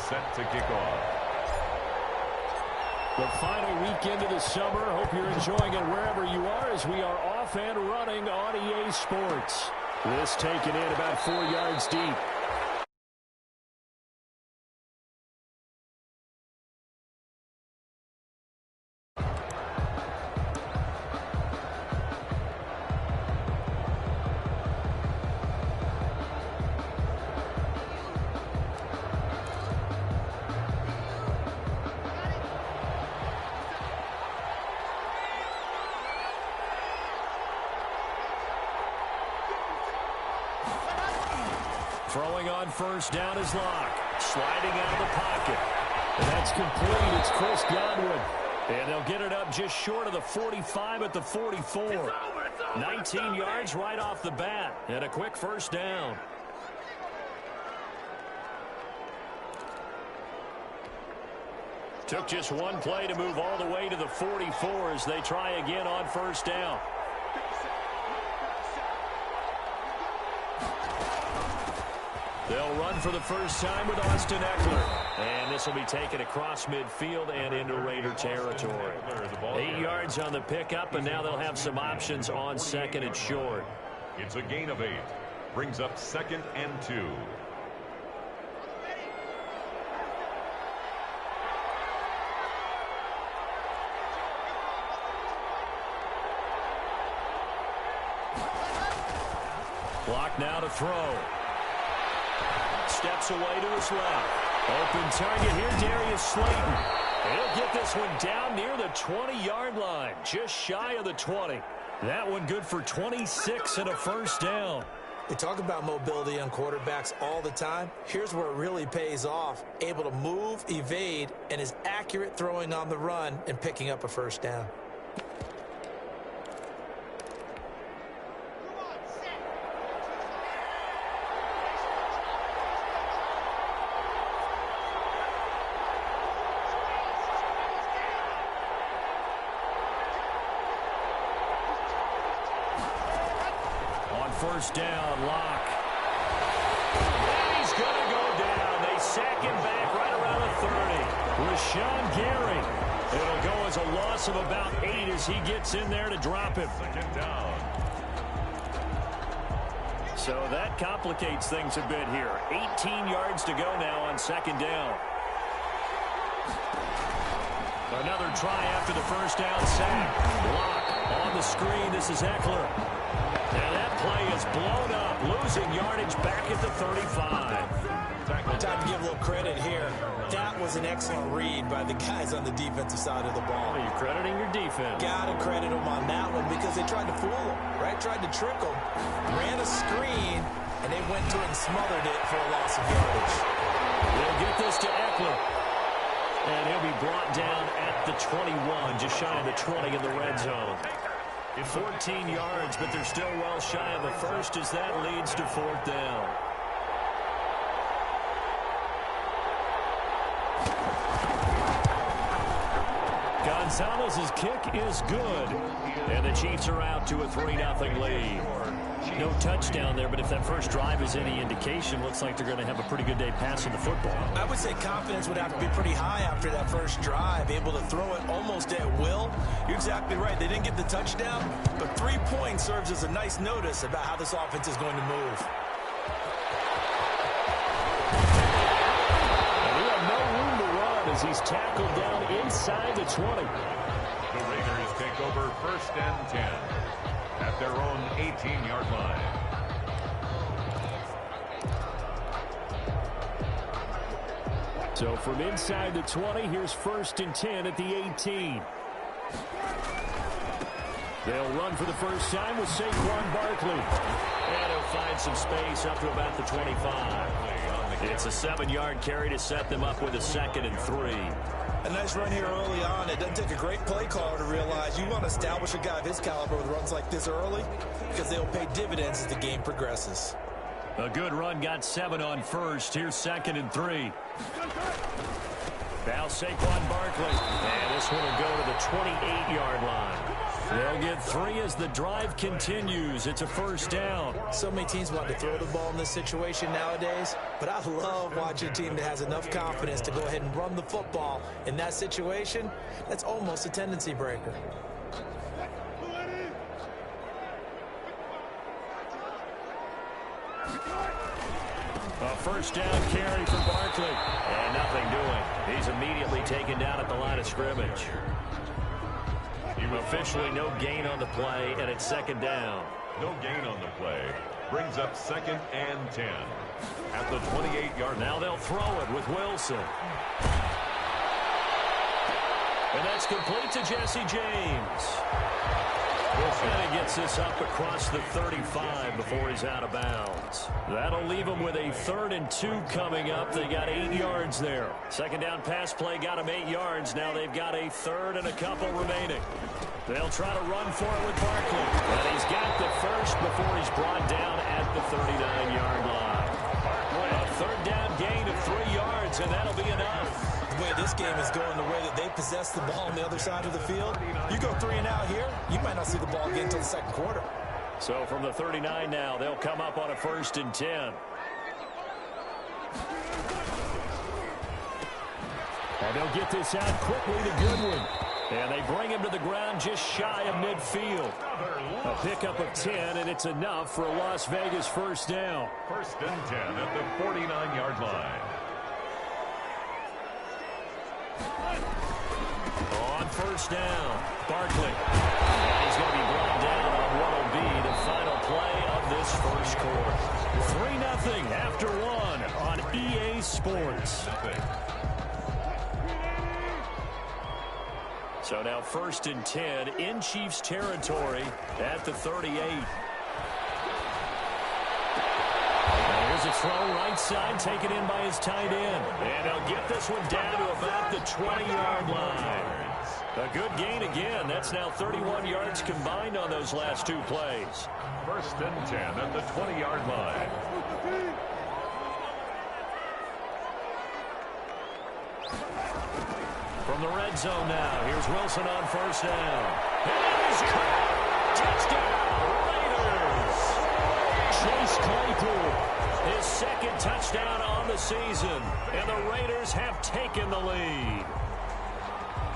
set to kick off. The final weekend of the summer. Hope you're enjoying it wherever you are as we are off and running on EA Sports. This taken in about 4 yards deep. Throwing on first down is Locke. Sliding out of the pocket. And that's complete. It's Chris Godwin. And they'll get it up just short of the 45 at the 44. 19 yards right off the bat. And a quick first down. Took just one play to move all the way to the 44 as they try again on first down. They'll run for the first time with Austin Eckler. And this will be taken across midfield and into Raider territory. 8 yards on the pickup, and now they'll have some options on second and short. It's a gain of 8. Brings up 2nd and 2. Clock now to throw. Steps away to his left. Open target here, Darius Slayton. He'll get this one down near the 20-yard line, just shy of the 20. That one good for 26 and a first down. We talk about mobility on quarterbacks all the time. Here's where it really pays off. Able to move, evade, and is accurate throwing on the run and picking up a first down. First down, Locke. And he's going to go down. They sack him back right around the 30. Rashawn Gary. It'll go as a loss of about 8 as he gets in there to drop him. Second down. So that complicates things a bit here. 18 yards to go now on second down. Another try after the first down sack. Locke on the screen. This is Eckler. And that play is blown up, losing yardage back at the 35. Time to give a little credit here. That was an excellent read by the guys on the defensive side of the ball. Are you crediting your defense? Got to credit them on that one because they tried to fool them, right? Tried to trick them. Ran a screen, and they went to it and smothered it for a loss of yardage. They'll get this to Eckler. And he'll be brought down at the 21, just shy of the 20 in the red zone. 14 yards, but they're still well shy of the first as that leads to fourth down. Gonzalez's kick is good. And the Chiefs are out to a 3-0 lead. No touchdown there, but if that first drive is any indication, looks like they're going to have a pretty good day passing the football. I would say confidence would have to be pretty high after that first drive, able to throw it almost at will. You're exactly right. They didn't get the touchdown, but 3 points serves as a nice notice about how this offense is going to move. And we have no room to run as he's tackled down inside the 20. The Raiders take over 1st and 10 at their own 18-yard line. So from inside the 20, here's 1st and 10 at the 18. They'll run for the first time with Saquon Barkley. And he'll find some space up to about the 25. It's a 7-yard carry to set them up with a 2nd and 3. A nice run here early on. It doesn't take a great play caller to realize you want to establish a guy of his caliber with runs like this early because they'll pay dividends as the game progresses. A good run got 7 on first. Here's 2nd and 3. Now Saquon Barkley. And this one will go to the 28-yard line. They'll get 3 as the drive continues. It's a first down. So many teams want to throw the ball in this situation nowadays, but I love watching a team that has enough confidence to go ahead and run the football. In that situation, that's almost a tendency breaker. A first down carry for Barkley. And nothing doing. He's immediately taken down at the line of scrimmage. Officially no gain on the play, and it's second down. No gain on the play. Brings up 2nd and 10. At the 28-yard line. Now they'll throw it with Wilson. And that's complete to Jesse James. And he gets this up across the 35 before he's out of bounds. That'll leave him with a 3rd and 2 coming up. They got 8 yards there. Second down pass play got him 8 yards. Now they've got a 3rd and a couple remaining. They'll try to run for it with Barkley. And he's got the first before he's brought down at the 39-yard line. A 3rd down gain of 3 yards, and that'll be enough. The way this game is going, the way that they possess the ball on the other side of the field, you go 3 and out here, you might not see the ball again until the second quarter. So from the 39 now, they'll come up on a 1st and 10. And they'll get this out quickly to Goodwin. And they bring him to the ground just shy of midfield. A pickup of 10, and it's enough for a Las Vegas first down. 1st and 10 at the 49-yard line. On first down, Barkley. And he's going to be brought down on what will be the final play of this first quarter. 3-0 after 1 on EA Sports. So now 1st and 10 in Chiefs territory at the 38. Here's a throw right side taken in by his tight end. And they'll get this one down to about the 20-yard line. A good gain again. That's now 31 yards combined on those last 2 plays. 1st and 10 at the 20-yard line. From the red zone now, here's Wilson on first down. And he's caught! Touchdown, Raiders! Chase Claypool, his 2nd touchdown on the season, and the Raiders have taken the lead.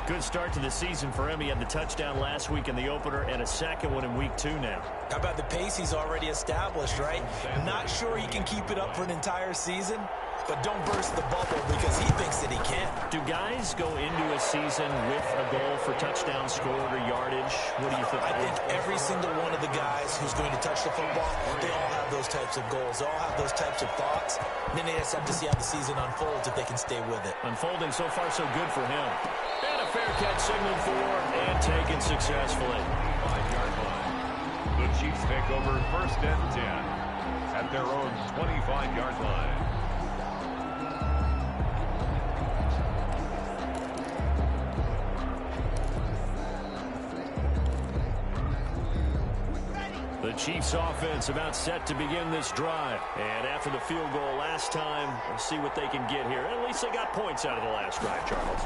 Good start to the season for him. He had the touchdown last week in the opener and a 2nd one in week 2 now. How about the pace he's already established, right? Not sure he can keep it up for an entire season, but don't burst the bubble because he thinks that he can. Do guys go into a season with a goal for touchdown scored or yardage? What do you think? I think every single one of the guys who's going to touch the football, they all have those types of goals. They all have those types of thoughts. And then they just have to see how the season unfolds if they can stay with it. Unfolding so far so good for him. And a fair catch signaled for and taken successfully. 5-yard line. The Chiefs take over 1st and 10 at their own 25-yard line. The Chiefs offense about set to begin this drive. And after the field goal last time, we'll see what they can get here. At least they got points out of the last drive, Charles.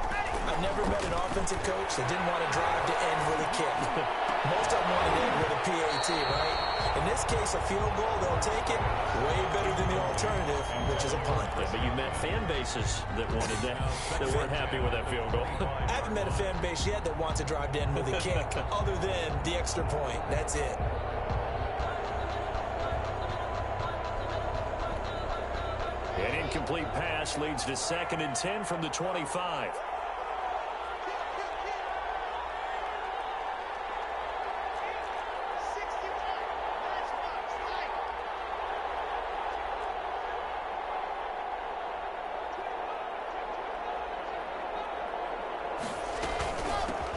I've never met an offensive coach that didn't want to drive to end with a kick. Most of them want to end with a PAT, right? In this case, a field goal, they'll take it. Way better than the alternative, which is a punt. Yeah, but you met fan bases that wanted that weren't happy with that field goal. I haven't met a fan base yet that wants to drive to end with a kick, other than the extra point. That's it. An incomplete pass leads to 2nd and 10 from the 25.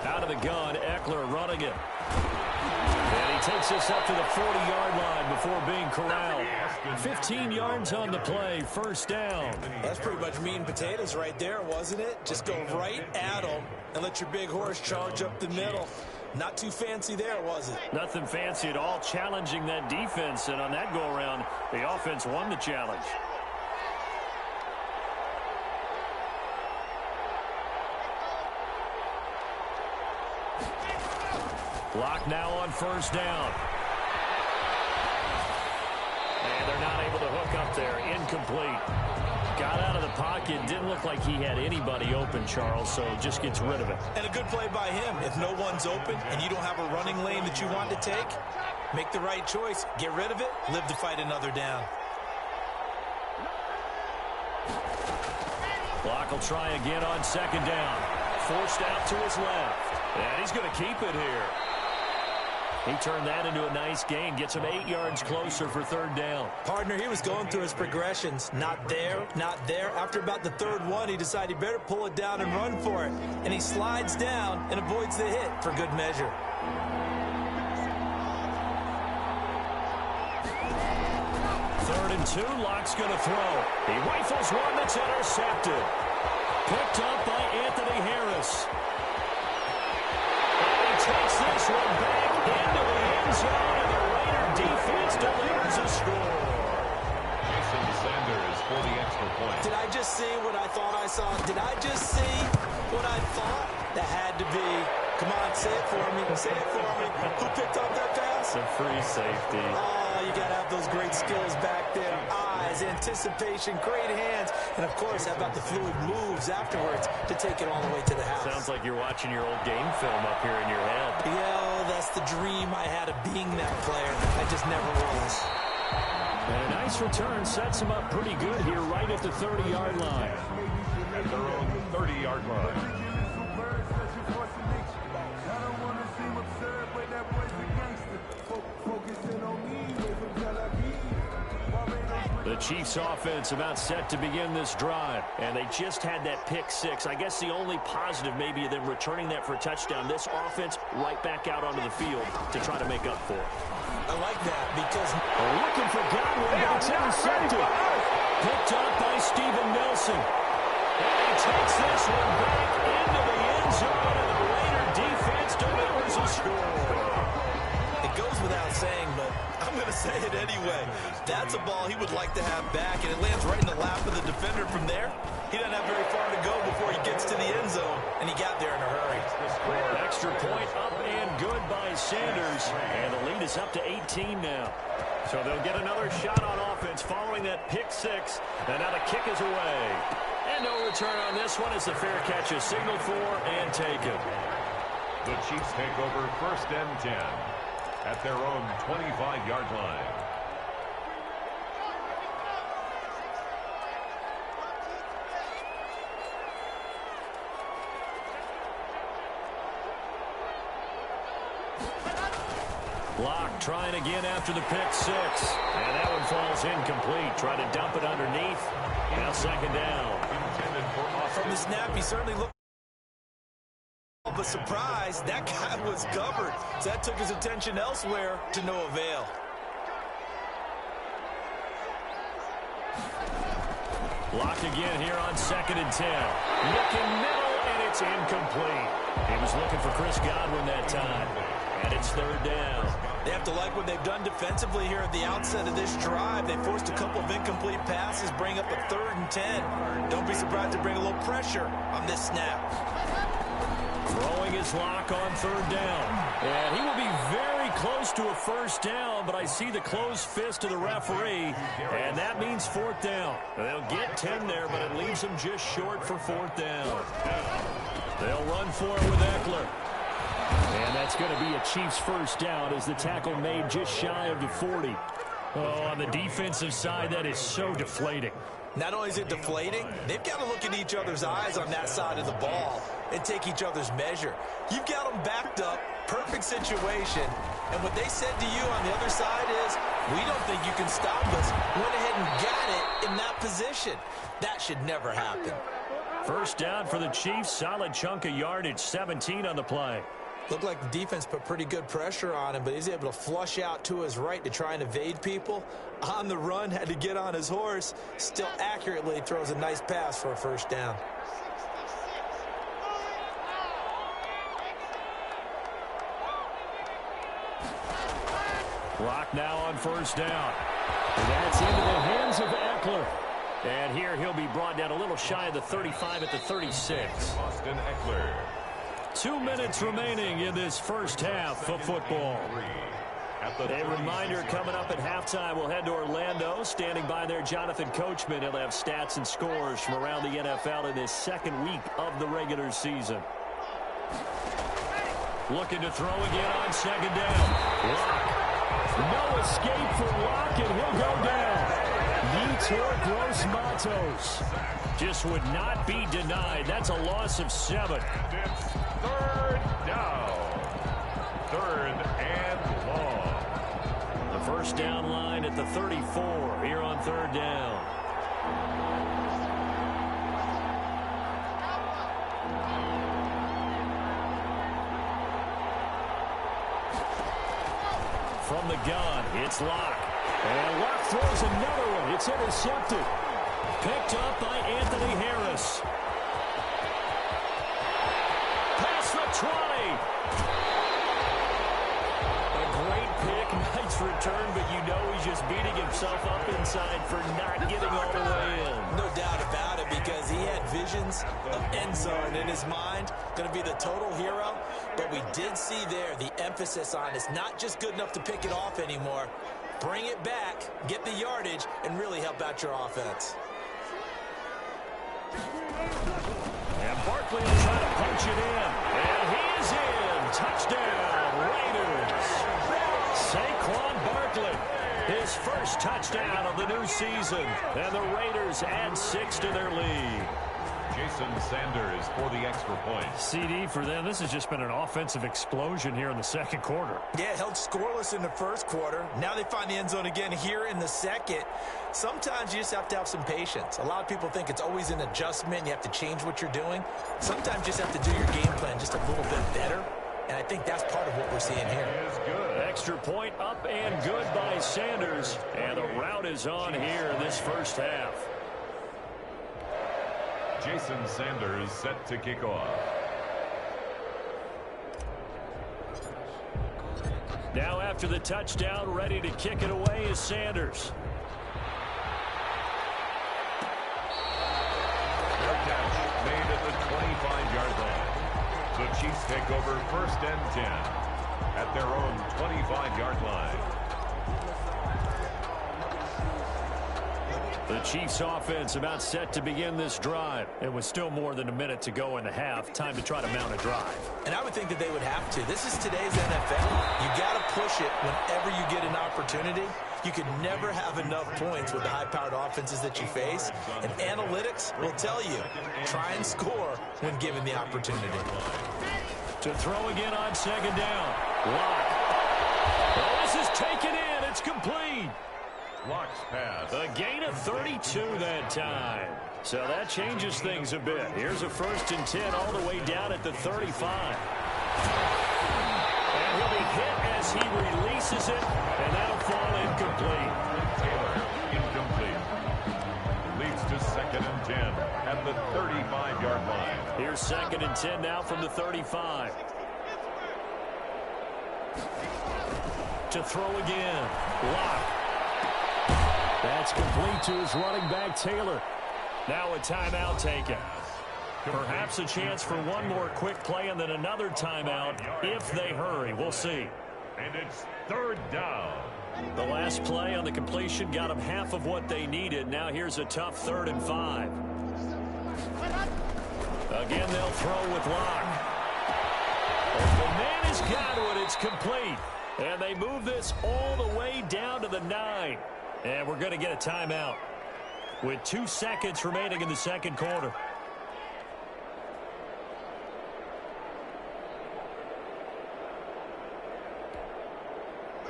Out of the gun, Eckler running it. And he takes this up to the 40-yard line before being corralled. 15 yards on the play, first down. That's pretty much meat and potatoes right there, wasn't it? Just go right at them and let your big horse charge up the middle. Not too fancy there, was it? Nothing fancy at all, challenging that defense. And on that go-around, the offense won the challenge. Block now on first down. And they're not able to hook up there. Incomplete. Got out of the pocket. Didn't look like he had anybody open, Charles, so just gets rid of it. And a good play by him. If no one's open and you don't have a running lane that you want to take, make the right choice. Get rid of it. Live to fight another down. Block will try again on second down. Forced out to his left. And he's going to keep it here. He turned that into a nice gain. Gets him 8 yards closer for third down. Partner, he was going through his progressions. Not there, not there. After about the third one, he decided he better pull it down and run for it. And he slides down and avoids the hit for good measure. Third and 2, Lock's going to throw. He rifles one that's intercepted. Picked up by Anthony Harris. And he takes this one back into the end zone, and the Raider defense delivers a score. Jason Sanders for the extra point. Did I just see what I thought I saw? Did I just see what I thought? That had to be. Come on, say it for me. Say it for me. Who picked up that pass? A free safety. Oh, you got to have those great skills back there. Eyes, anticipation, great hands. And, of course, how about the fluid moves afterwards to take it all the way to the house? Sounds like you're watching your old game film up here in your head. Yeah, that's the dream I had of being that player. I just never was. And a nice return sets him up pretty good here right at the 30-yard line. At their own 30-yard line. The Chiefs offense about set to begin this drive, and they just had that pick six. I guess the only positive maybe of them returning that for a touchdown. This offense right back out onto the field to try to make up for it. I like that because looking for Godwin, but it's intercepted. Picked up by Steven Nelson. And he takes this one back into the end zone, and the Raider defense delivers a score. it goes without saying, but I'm going to say it anyway. That's a ball he would like to have back, and it lands right in the lap of the defender from there. He doesn't have very far to go before he gets to the end zone, and he got there in a hurry. Extra point up and good by Sanders, and the lead is up to 18 now. So they'll get another shot on offense following that pick six, and now the kick is away. And no return on this one as the fair catch is signaled for and taken. The Chiefs take over first and 10 at their own 25-yard line. Block trying again after the pick six. And that one falls incomplete. Try to dump it underneath. Now second down. From the snap, he certainly looked. But surprise, that guy was covered. So that took his attention elsewhere to no avail. Block again here on second and 10. Looking middle, and it's incomplete. He was looking for Chris Godwin that time. And it's third down. They have to like what they've done defensively here at the outset of this drive. They forced a couple of incomplete passes, bring up a third and 10. Don't be surprised to bring a little pressure on this snap. Throwing his Lock on third down. And he will be very close to a first down, but I see the closed fist of the referee, and that means fourth down. They'll get 10 there, but it leaves them just short for fourth down. They'll run for it with Eckler. And that's going to be a Chiefs first down as the tackle made just shy of the 40. Oh, on the defensive side, that is so deflating. Not only is it deflating, they've got to look in each other's eyes on that side of the ball and take each other's measure. You've got them backed up, perfect situation, and what they said to you on the other side is, we don't think you can stop us. Went ahead and got it in that position. That should never happen. First down for the Chiefs, solid chunk of yardage, 17 on the play. Looked like the defense put pretty good pressure on him, but he's able to flush out to his right to try and evade people. On the run, had to get on his horse. Still accurately throws a nice pass for a first down. Lock now on first down. And that's into the hands of Eckler. And here he'll be brought down a little shy of the 35 at the 36. Austin Eckler. 2 minutes remaining in this first half of football. A reminder coming up at halftime, we'll head to Orlando. Standing by there, Jonathan Coachman. He'll have stats and scores from around the NFL in this second week of the regular season. Looking to throw again on second down. Lock. No escape for Lock, and he'll go down. Yetur Gross-Matos just would not be denied. That's a loss of 7. And it's third down. Third and long. The first down line at the 34 here on third down. From the gun, it's Lock. And Lock throws another one. It's intercepted. Picked up by Anthony Harris. Past the 20. A great pick, nice return, but you know he's just beating himself up inside for not getting all the way in. No doubt about it, because he had visions of end zone in his mind. Going to be the total hero. But we did see there the emphasis on it's not just good enough to pick it off anymore. Bring it back, get the yardage, and really help out your offense. And Barkley is trying to punch it in. And he is in. Touchdown, Raiders. Saquon Barkley, his first touchdown of the new season. And the Raiders add 6 to their lead. Jason Sanders for the extra point. CD for them. This has just been an offensive explosion here in the second quarter. Yeah, held scoreless in the first quarter. Now they find the end zone again here in the second. Sometimes you just have to have some patience. A lot of people think it's always an adjustment. You have to change what you're doing. Sometimes you just have to do your game plan just a little bit better. And I think that's part of what we're seeing here. Extra point up and good by Sanders. And the route is on here in this first half. Jason Sanders set to kick off. Now after the touchdown, ready to kick it away is Sanders. Their catch made at the 25-yard line. The Chiefs take over first and 10 at their own 25-yard line. The Chiefs offense about set to begin this drive. It was still more than a minute to go in the half. Time to try to mount a drive. And I would think that they would have to. This is today's NFL. You got to push it whenever you get an opportunity. You can never have enough points with the high-powered offenses that you face. And analytics will tell you, try and score when given the opportunity. To throw again on second down. Lock. Oh, this is taken in. It's complete. Lock's pass. A gain of 32 that time. So that changes things a bit. Here's a first and 10 all the way down at the 35. And he'll be hit as he releases it, and that'll fall incomplete. Taylor, incomplete. Leads to second and 10 at the 35-yard line. Here's second and 10 now from the 35. To throw again. Lock. That's complete to his running back, Taylor. Now a timeout taken. Perhaps a chance for one more quick play and then another timeout if they hurry. We'll see. And it's third down. The last play on the completion got them half of what they needed. Now here's a tough 3rd and 5. Again, they'll throw with Lock. The man is Godwin. It's complete. And they move this all the way down to the 9. And we're going to get a timeout with 2 seconds remaining in the second quarter.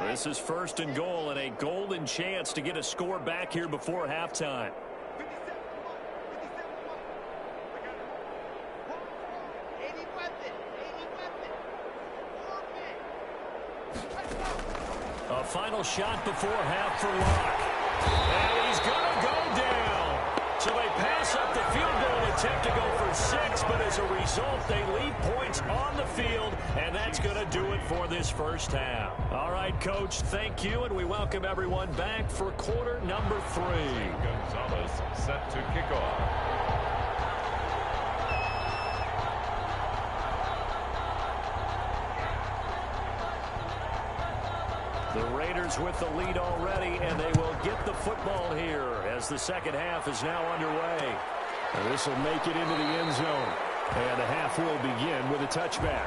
This is first and goal and a golden chance to get a score back here before halftime. A final shot before half for Lock. And he's going to go down. So they pass up the field goal attempt to go for 6, but as a result, they leave points on the field, and that's going to do it for this first half. All right, Coach, thank you, and we welcome everyone back for quarter number 3. Gonzalez set to kick off. The Raiders with the lead already, and they will get the football here as the second half is now underway. And this will make it into the end zone. And the half will begin with a touchback.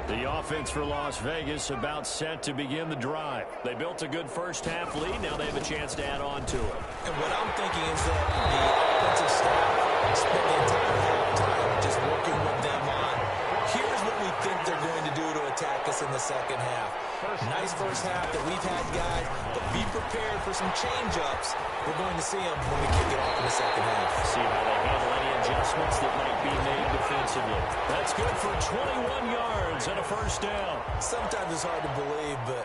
The offense for Las Vegas about set to begin the drive. They built a good first-half lead. Now they have a chance to add on to it. And what I'm thinking is that the offensive staff spent the entire halftime just working with them on, here's what we think they're going to do to attack us in the second half. Nice first half that we've had, guys, but be prepared for some change-ups. We're going to see them when we kick it off in the second half. See how they handle any adjustments that might be made defensively. That's good for 21 yards and a first down. Sometimes it's hard to believe, but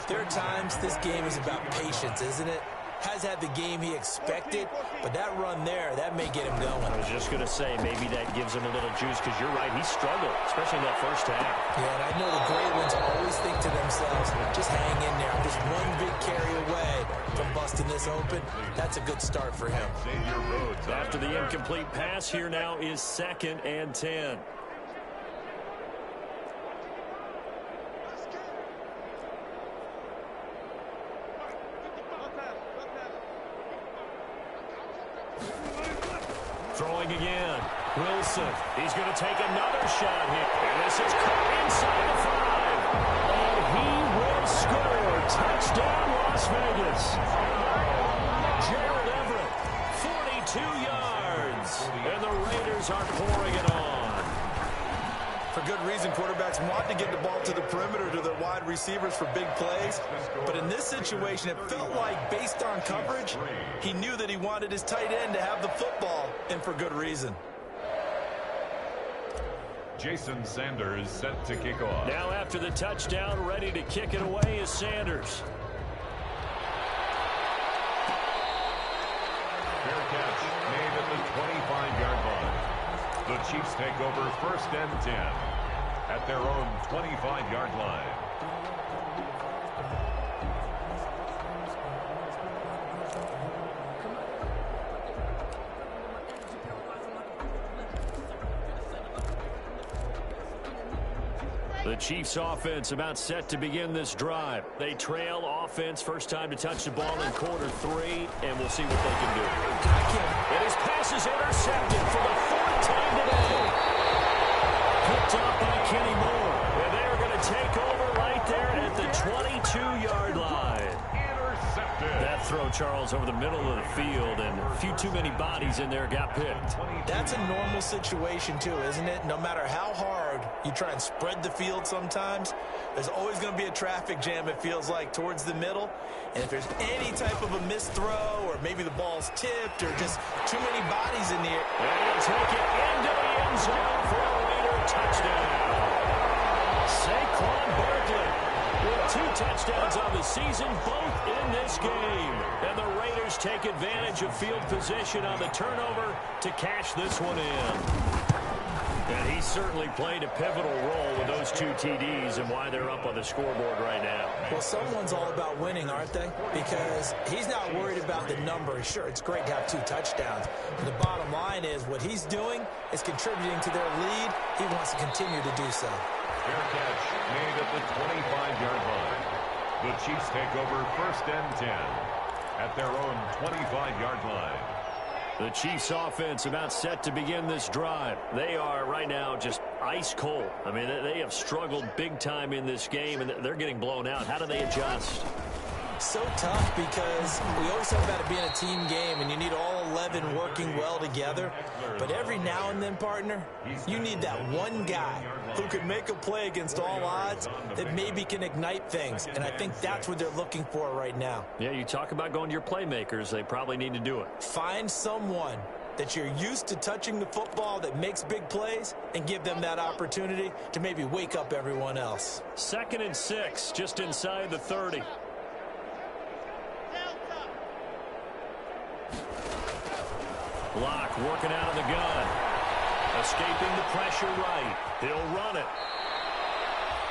there are times this game is about patience, isn't it? Has had the game he expected, but that run there, that may get him going. I was just going to say, maybe that gives him a little juice, because you're right, he struggled, especially in that first half. Yeah, and I know the great ones always think to themselves, just hang in there. I'm just one big carry away from busting this open. That's a good start for him. After the incomplete pass, here now is 2nd and 10. Throwing again. Wilson. He's going to take another shot here. And this is caught inside the 5. And he will score. Touchdown, Las Vegas. Gerald Everett, 42 yards. And the Raiders are pouring it on. For good reason, quarterbacks want to get the ball to the perimeter to their wide receivers for big plays. But in this situation, it felt like, based on coverage, he knew that he wanted his tight end to have the football, and for good reason. Jason Sanders set to kick off. Now after the touchdown, ready to kick it away is Sanders. Fair catch made at the 25-yard line. The Chiefs take over 1st and 10 at their own 25-yard line. The Chiefs offense about set to begin this drive. They trail offense, first time to touch the ball in quarter 3, and we'll see what they can do. And his pass is intercepted for the 4th time today. Picked up by Kenny Moore. And they are going to take over right there at the 22-yard line. Intercepted. That throw, Charles, over the middle of the field, and a few too many bodies in there got picked. That's a normal situation, too, isn't it? No matter how hard you try and spread the field sometimes, there's always going to be a traffic jam, it feels like, towards the middle. And if there's any type of a missed throw, or maybe the ball's tipped, or just too many bodies in the air. And he'll take it into the end zone for a Raider touchdown. Saquon Barkley with 2 touchdowns on the season, both in this game. And the Raiders take advantage of field position on the turnover to cash this one in. And he certainly played a pivotal role with those 2 TDs and why they're up on the scoreboard right now. Well, someone's all about winning, aren't they? Because he's not worried about the number. Sure, it's great to have 2 touchdowns. But the bottom line is what he's doing is contributing to their lead. He wants to continue to do so. Fair catch made at the 25-yard line. The Chiefs take over 1st and 10 at their own 25-yard line. The Chiefs offense about set to begin this drive. They are right now just ice cold. I mean, they have struggled big time in this game, and they're getting blown out. How do they adjust? So tough, because we always talk about it being a team game, and you need all 11 working well together. But every now and then, partner, you need that one guy who could make a play against all odds that maybe can ignite things. And I think that's what they're looking for right now. Yeah, you talk about going to your playmakers. They probably need to do it. Find someone that you're used to touching the football that makes big plays and give them that opportunity to maybe wake up everyone else. 2nd and 6, just inside the 30. Locke working out of the gun. Escaping the pressure right. He'll run it.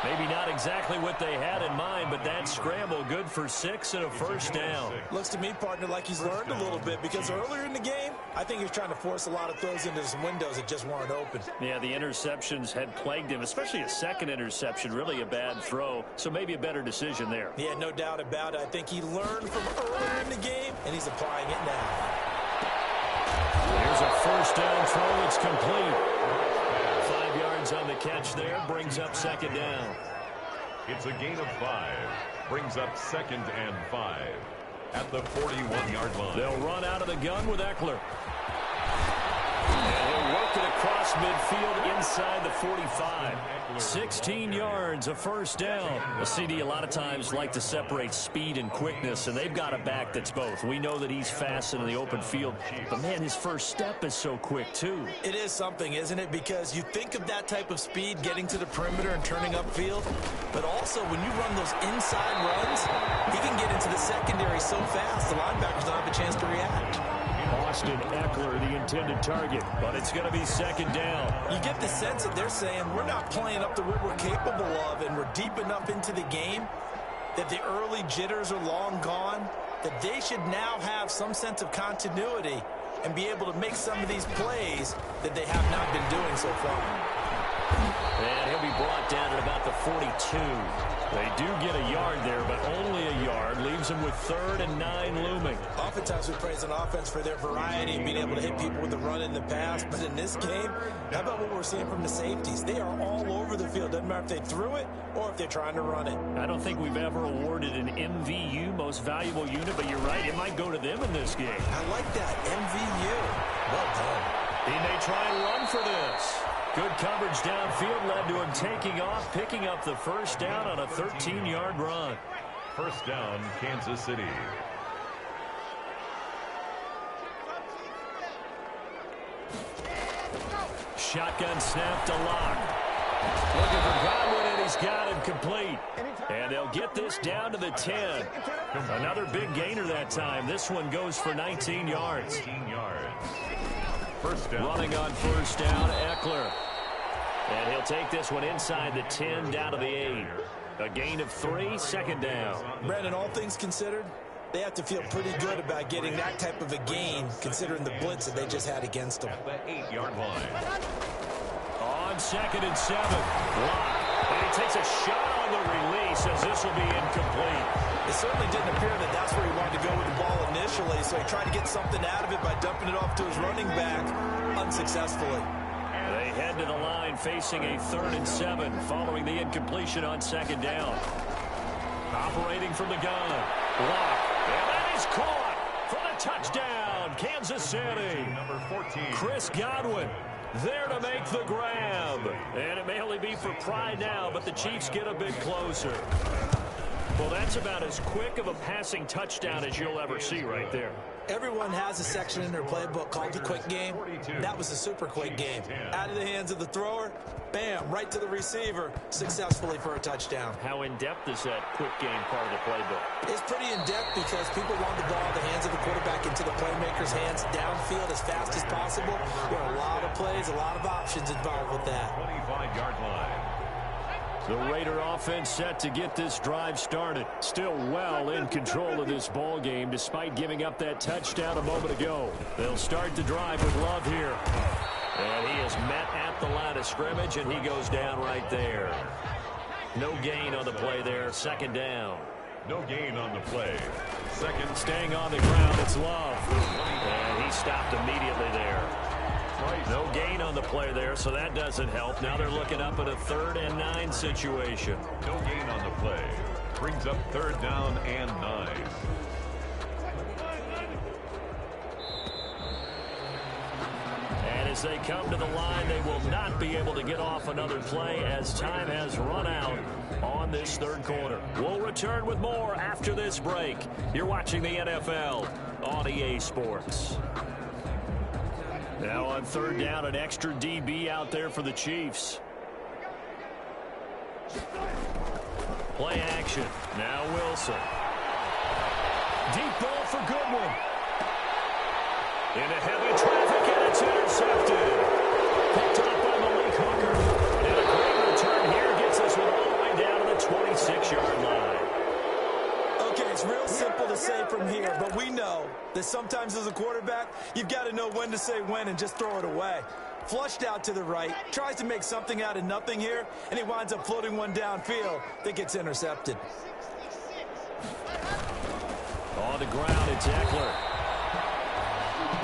Maybe not exactly what they had in mind, but that scramble good for 6 and a first down. Looks to me, partner, like he's learned a little bit, because earlier in the game, I think he was trying to force a lot of throws into some windows that just weren't open. Yeah, the interceptions had plagued him, especially a second interception, really a bad throw, so maybe a better decision there. Yeah, no doubt about it. I think he learned from earlier in the game, and he's applying it now. Here's a first down throw. It's complete. 5 yards on the catch there, brings up second down. It's a gain of 5, brings up 2nd and 5 at the 41-yard line. They'll run out of the gun with Eckler. And he'll work it across midfield inside the 45. 16 yards, a first down. The CD a lot of times like to separate speed and quickness, and they've got a back that's both. We know that he's fast in the open field, but, man, his first step is so quick, too. It is something, isn't it? Because you think of that type of speed getting to the perimeter and turning upfield, but also when you run those inside runs, he can get into the secondary so fast the linebackers don't have a chance to react. Austin Eckler, the intended target, but it's going to be second down. You get the sense that they're saying we're not playing up to what we're capable of, and we're deep enough into the game that the early jitters are long gone, that they should now have some sense of continuity and be able to make some of these plays that they have not been doing so far. And he'll be brought down at about the 42. They do get a yard there, but only a yard. Leaves them with 3rd and 9 looming. Oftentimes we praise an offense for their variety and being able to hit people with the run in the pass. But in this game, how about what we're seeing from the safeties? They are all over the field. Doesn't matter if they threw it or if they're trying to run it. I don't think we've ever awarded an MVU, most valuable unit, but you're right, it might go to them in this game. I like that, MVU. Well done. He may try and run for this. Good coverage downfield led to him taking off, picking up the first down on a 13-yard run. First down, Kansas City. Shotgun snap to Lock. Looking for Godwin, and he's got him complete. And they'll get this down to the 10. Another big gainer that time. This one goes for 19 yards. 19 yards. First down. Running on first down, Eckler. And he'll take this one inside the 10 down to the 8. A gain of 3, second down. Brandon, all things considered, they have to feel pretty good about getting that type of a gain, considering the blitz that they just had against them. At the 8-yard line. On 2nd and 7. Lock. And he takes a shot on the release as this will be incomplete. It certainly didn't appear that that's where he wanted to go with the ball initially, so he tried to get something out of it by dumping it off to his running back unsuccessfully. They head to the line facing a 3rd and 7 following the incompletion on second down. Operating from the gun. Lock. And that is caught for the touchdown. Kansas City. Number 14. Chris Godwin there to make the grab. And it may only be for pride now, but the Chiefs get a bit closer. Well, that's about as quick of a passing touchdown as you'll ever see right there. Everyone has a section in their playbook called the quick game. That was a super quick game. Out of the hands of the thrower, bam, right to the receiver, successfully for a touchdown. How in-depth is that quick game part of the playbook? It's pretty in-depth because people want the ball in the hands of the quarterback into the playmaker's hands downfield as fast as possible. There are a lot of plays, a lot of options involved with that. 25-yard line. The Raider offense set to get this drive started. Still well in control of this ball game despite giving up that touchdown a moment ago. They'll start the drive with Love here. And he is met at the line of scrimmage, and he goes down right there. No gain on the play there. Second down. No gain on the play. Second. Staying on the ground, it's Love. And he stopped immediately there. No gain on the play there, so that doesn't help. Now they're looking up at a 3rd and 9 situation. No gain on the play. Brings up 3rd down and 9. And as they come to the line, they will not be able to get off another play as time has run out on this 3rd quarter. We'll return with more after this break. You're watching the NFL on EA Sports. Now on 3rd down, an extra DB out there for the Chiefs. Play action. Now Wilson. Deep ball for Goodwin. Into heavy traffic, and it's intercepted. Picked up by Malik Hooker. And a great return here gets us with all the way say from here, but we know that sometimes as a quarterback, you've got to know when to say when and just throw it away. Flushed out to the right, tries to make something out of nothing here, and he winds up floating one downfield that gets intercepted. On the ground, it's Eckler.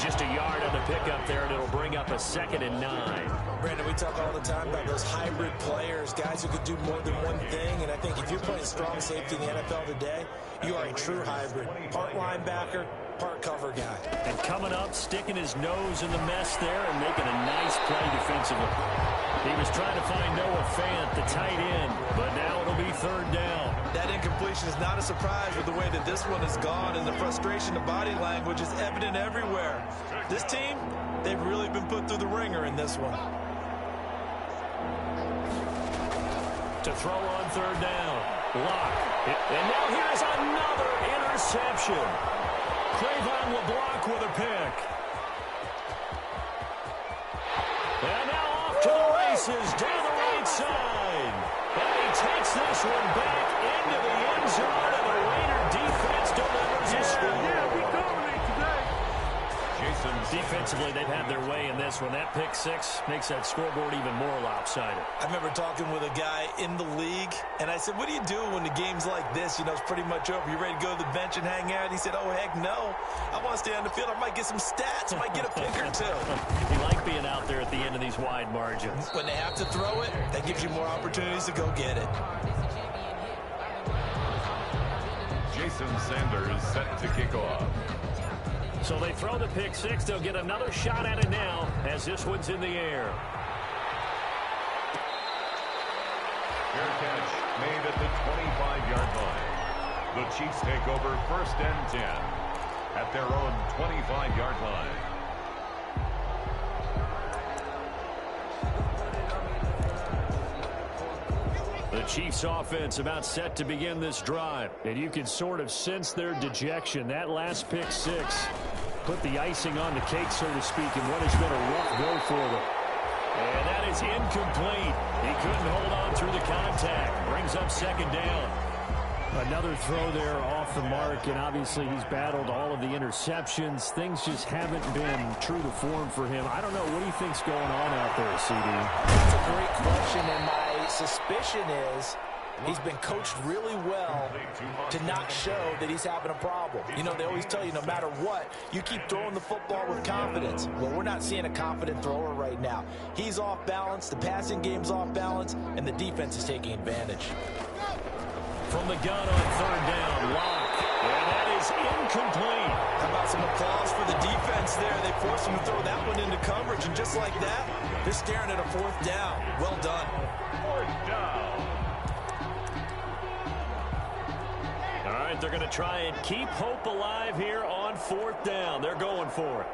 Just a yard on the pickup there, and it'll bring up a 2nd and 9. Brandon, we talk all the time about those hybrid players, guys who could do more than one thing, and I think if you're playing strong safety in the NFL today, you are a true hybrid. Part linebacker, part cover guy. And coming up, sticking his nose in the mess there and making a nice play defensively. He was trying to find Noah Fant, the tight end, but now it'll be 3rd down. That incompletion is not a surprise with the way that this one has gone, and the frustration of body language is evident everywhere. This team, they've really been put through the ringer in this one. To throw on 3rd down. Lock. And now here's another interception. Cravon LeBlanc with a pick. And now off to the races down the right side. And he takes this one back into the end zone, and the Raider defense delivers a score. We dominate today. Defensively, they've had their way in this one. That pick 6 makes that scoreboard even more lopsided. I remember talking with a guy in the league, and I said, what do you do when the game's like this? You know, it's pretty much over. You ready to go to the bench and hang out? He said, oh, heck no. I want to stay on the field. I might get some stats. I might get a pick or two. You like being out there at the end of these wide margins. When they have to throw it, that gives you more opportunities to go get it. Jason Sanders set to kick off. So they throw the pick 6. They'll get another shot at it now as this one's in the air. Fair catch made at the 25-yard line. The Chiefs take over 1st and 10 at their own 25-yard line. The Chiefs offense about set to begin this drive, and you can sort of sense their dejection. That last pick 6 put the icing on the cake, so to speak, in what has been a rough go for them. And that is incomplete. He couldn't hold on through the contact. Brings up 2nd down. Another throw there off the mark, and obviously he's battled all of the interceptions. Things just haven't been true to form for him. I don't know. What do you think's going on out there, CD? That's a great question, and my suspicion is he's been coached really well to not show that he's having a problem. You know, they always tell you no matter what, you keep throwing the football with confidence. Well, we're not seeing a confident thrower right now. He's off balance, the passing game's off balance, and the defense is taking advantage. From the gun on 3rd down, Lock. And that is incomplete. How about some applause for the defense there? They forced him to throw that one into coverage, and just like that, they're staring at a 4th down. Well done. 4th down. All right, they're going to try and keep hope alive here on 4th down. They're going for it.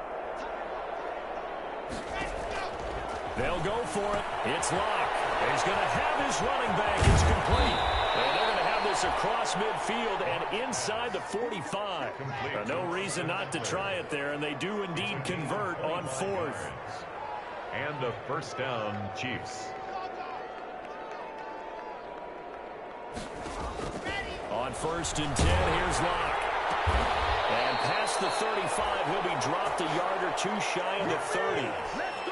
They'll go for it. It's Lock. He's going to have his running back. It's complete. And they're going to have this across midfield and inside the 45. No reason not to try it there, and they do indeed convert on 4th. And a 1st down, Chiefs. On 1st and 10, here's Lock. And past the 35, he'll be dropped a yard or 2 shy of the 30.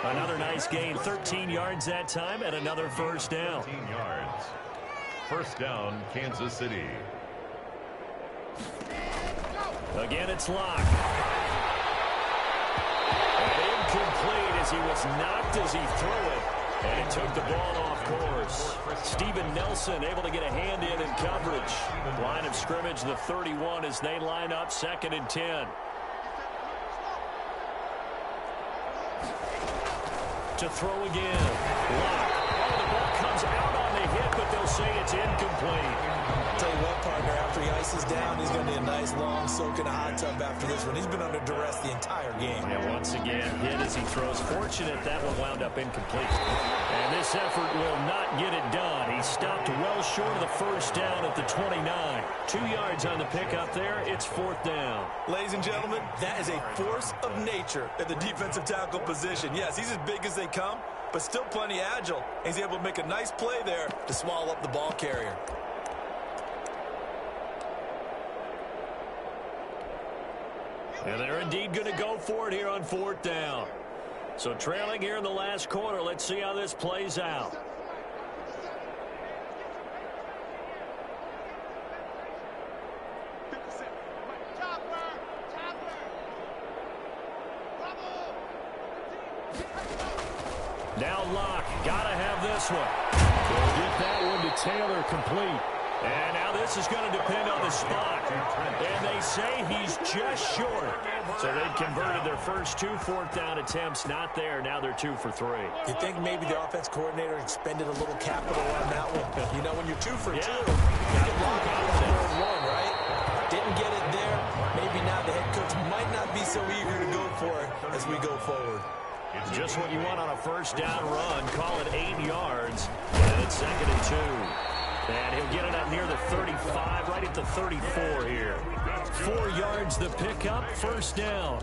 Another nice gain, 13 yards that time, and another 1st down. 13 yards. 1st down, Kansas City. Again, it's Lock. And incomplete as he was knocked as he threw it. And he took the ball off course. Steven Nelson able to get a hand in coverage. Line of scrimmage, the 31 as they line up 2nd and 10. To throw again. Lock. Oh, the ball comes out on the hip, but they'll say it's incomplete. Tell you what, partner, after he ices down, he's going to need a nice long soak in a hot tub after this one. He's been under duress the entire game. And once again, hit as he throws. Fortunate that one wound up incomplete. And this effort will not get it done. He stopped well short of the 1st down at the 29. 2 yards on the pickup there. It's 4th down. Ladies and gentlemen, that is a force of nature at the defensive tackle position. Yes, he's as big as they come, but still plenty agile. He's able to make a nice play there to swallow up the ball carrier. And they're indeed going to go for it here on 4th down. So trailing here in the last quarter. Let's see how this plays out. Now Locke, gotta have this one. He'll get that one to Taylor complete. And now this is going to depend on the spot. And they say he's just short. So they've converted their first 2 4th down attempts. Not there. Now they're 2 for 3. You think maybe the offense coordinator expended a little capital on that one? You know, when you're 2 for 2, you get locked on the 3rd one, right? Didn't get it there. Maybe now the head coach might not be so eager to go for it as we go forward. It's just what you want on a 1st down run. Call it 8 yards. And it's 2nd and 2. And he'll get it up near the 35, right at the 34 here. 4 yards the pickup, 1st down.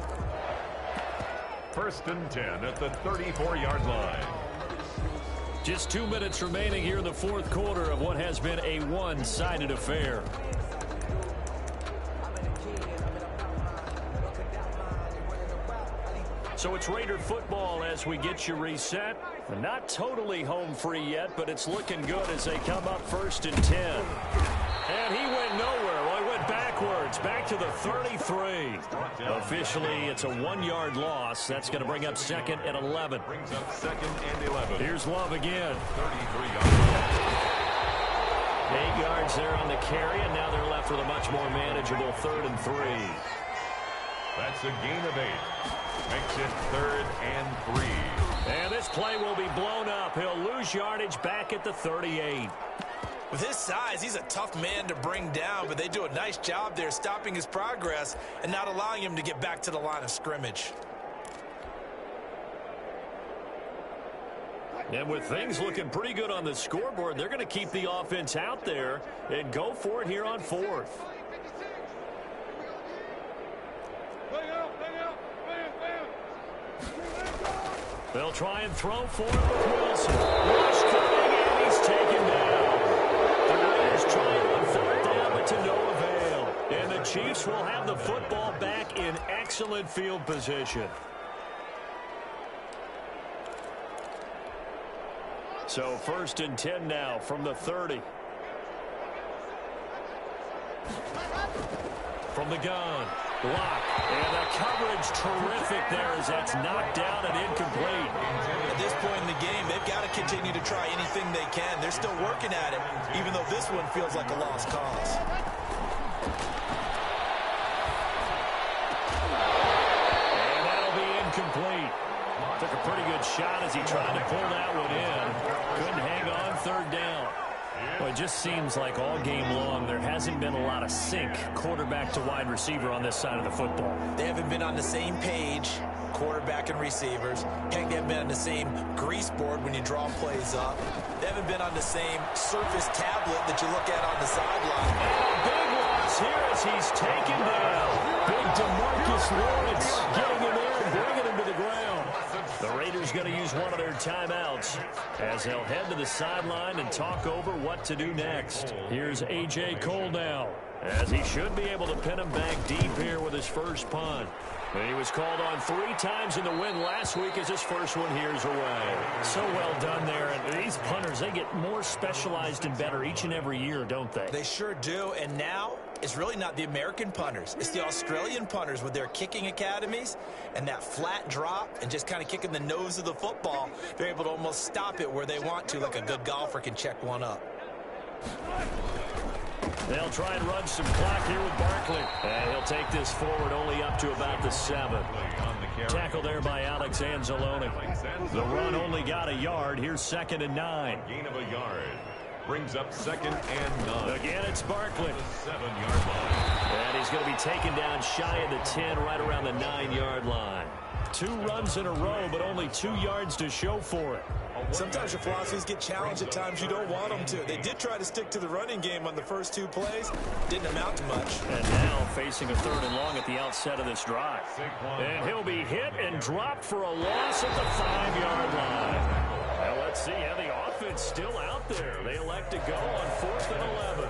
1st and 10 at the 34-yard line. Just 2 minutes remaining here in the 4th quarter of what has been a one-sided affair. So it's Raider football as we get you reset. Not totally home free yet, but it's looking good as they come up 1st and 10. And he went nowhere. Well, he went backwards, back to the 33. Officially, it's a 1-yard loss. That's going to bring up 2nd and 11. Brings up 2nd and 11. Here's Love again. 33-yard. 8 yards there on the carry, and now they're left with a much more manageable 3rd and 3. That's a gain of 8. Makes it 3rd and 3. And this play will be blown up. He'll lose yardage back at the 38. With his size, he's a tough man to bring down, but they do a nice job there stopping his progress and not allowing him to get back to the line of scrimmage. And with things looking pretty good on the scoreboard, they're going to keep the offense out there and go for it here on 4th. They'll try and throw for it with Wilson. Rush coming, and he's taken down. The Raiders trying on 4th down, but to no avail. And the Chiefs will have the football back in excellent field position. So 1st and 10 now from the 30. From the gun. Block. And the coverage terrific there as that's knocked down and incomplete. At this point in the game, they've got to continue to try anything they can. They're still working at it, even though this one feels like a lost cause. And that'll be incomplete. Took a pretty good shot as he tried to pull that one in. Couldn't hang on 3rd down. Well, it just seems like all game long there hasn't been a lot of sync quarterback to wide receiver on this side of the football. They haven't been on the same page, quarterback and receivers. Heck, they haven't been on the same grease board when you draw plays up. They haven't been on the same surface tablet that you look at on the sideline. And a big loss here as he's taken down. Big DeMarcus Lawrence getting him there and bringing him to the ground. The Raiders going to use one of their timeouts as they'll head to the sideline and talk over what to do next. Here's A.J. Cole now, as he should be able to pin him back deep here with his first punt. He was called on 3 times in the win last week as his first one here's away. So well done there. And these punters, they get more specialized and better each and every year, don't they? They sure do. And now it's really not the American punters. It's the Australian punters with their kicking academies and that flat drop and just kind of kicking the nose of the football. They're able to almost stop it where they want to, like a good golfer can check one up. They'll try and run some clock here with Barkley. And he'll take this forward only up to about the 7. Tackle there by Alex Anzalone. The run only got a yard. Here's 2nd and 9. Gain of a yard. Brings up 2nd and 9. Again, it's Barkley. 7-yard line. And he's going to be taken down shy of the 10, right around the 9-yard line. 2 runs in a row, but only 2 yards to show for it. Sometimes your philosophies get challenged at times you don't want them to. They did try to stick to the running game on the first 2 plays. Didn't amount to much. And now facing a 3rd and long at the outset of this drive. And he'll be hit and dropped for a loss at the 5-yard line. Well, let's see how the offense still out there. They elect to go on 4th and 11.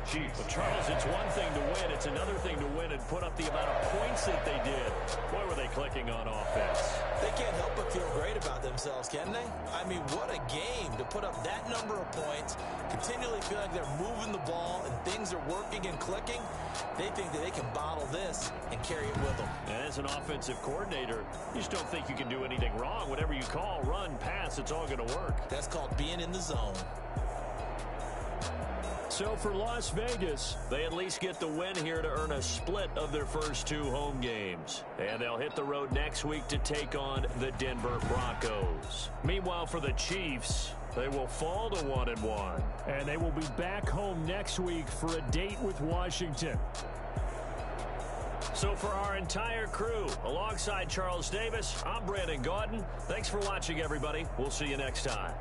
Chiefs. Well, Charles, it's one thing to win. It's another thing to win and put up the amount of points that they did. Boy, were they clicking on offense. They can't help but feel great about themselves, can they? I mean, what a game to put up that number of points, continually feel like they're moving the ball and things are working and clicking. They think that they can bottle this and carry it with them. And as an offensive coordinator, you just don't think you can do anything wrong. Whatever you call, run, pass, it's all going to work. That's called being in the zone. So for Las Vegas, they at least get the win here to earn a split of their first 2 home games. And they'll hit the road next week to take on the Denver Broncos. Meanwhile, for the Chiefs, they will fall to 1-1. And they will be back home next week for a date with Washington. So for our entire crew, alongside Charles Davis, I'm Brandon Gaudin. Thanks for watching, everybody. We'll see you next time.